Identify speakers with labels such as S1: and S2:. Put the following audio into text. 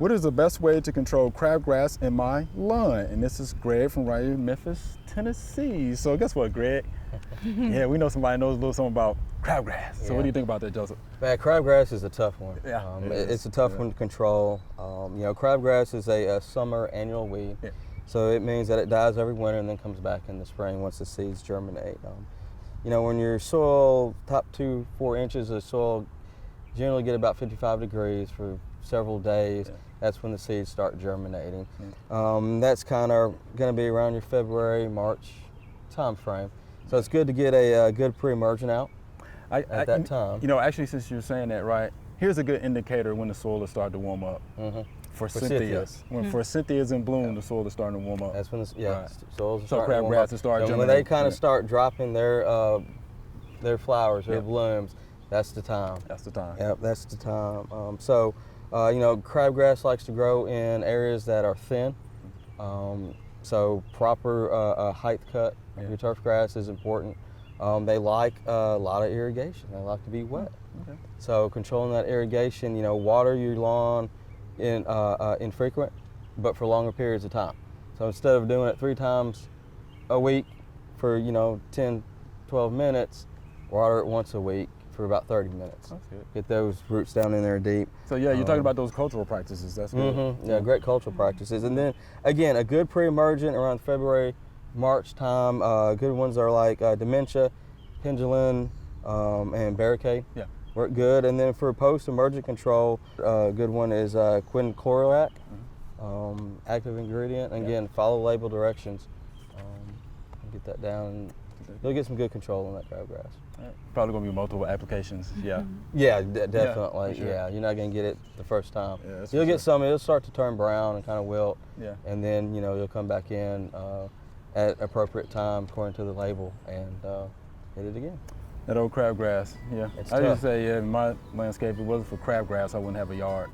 S1: What is the best way to control crabgrass in my lawn? And this is Greg from right here in Memphis, Tennessee. So guess what, Greg? Yeah, we know somebody knows a little something about crabgrass. So what do you think about that, Joseph?
S2: Man, crabgrass is a tough one.
S1: Yeah,
S2: it's a tough one to control. Crabgrass is a summer annual weed.
S1: Yeah.
S2: So it means that it dies every winter and then comes back in the spring once the seeds germinate. When your soil, top 2-4 inches of soil, generally get about 55 degrees for several days. Yeah. That's when the seeds start germinating. Yeah. That's kind of going to be around your February, March time frame. So it's good to get a good pre-emergent out at that time.
S1: Actually, since you're saying that, right, here's a good indicator when the soil is starting to warm up. For cynthias. When forsythias in bloom, the soil is starting to warm up.
S2: That's when soils are
S1: starting to warm up. So
S2: when they kind of start dropping their flowers, their blooms, that's the time.
S1: That's the time.
S2: Yep, that's the time. Crabgrass likes to grow in areas that are thin. So proper height cut of your turf grass is important. They like a lot of irrigation. They like to be wet. Okay. So controlling that irrigation, water your lawn infrequent, but for longer periods of time. So instead of doing it 3 times a week for 10, 12 minutes, water it once a week for about 30 minutes.
S1: That's good.
S2: Get those roots down in there deep.
S1: So you're talking about those cultural practices. That's good.
S2: Yeah, great cultural practices. And then again, a good pre-emergent around February, March time. Good ones are like dementia, pendulin, and barricade. Yeah. Work good. And then for post-emergent control, a good one is quinclorac, active ingredient. And again, follow label directions. Get that down. You'll get some good control on that crabgrass.
S1: Probably going to be multiple applications. Yeah.
S2: Yeah, definitely.
S1: Sure.
S2: Yeah, you're not going to get it the first time.
S1: Yeah,
S2: you'll get some. It'll start to turn brown and kind of wilt.
S1: Yeah.
S2: And then you'll come back in at appropriate time according to the label and hit it again.
S1: That old crabgrass. Yeah.
S2: It's
S1: I
S2: tough.
S1: just say, in my landscape, if it wasn't for crabgrass, I wouldn't have a yard.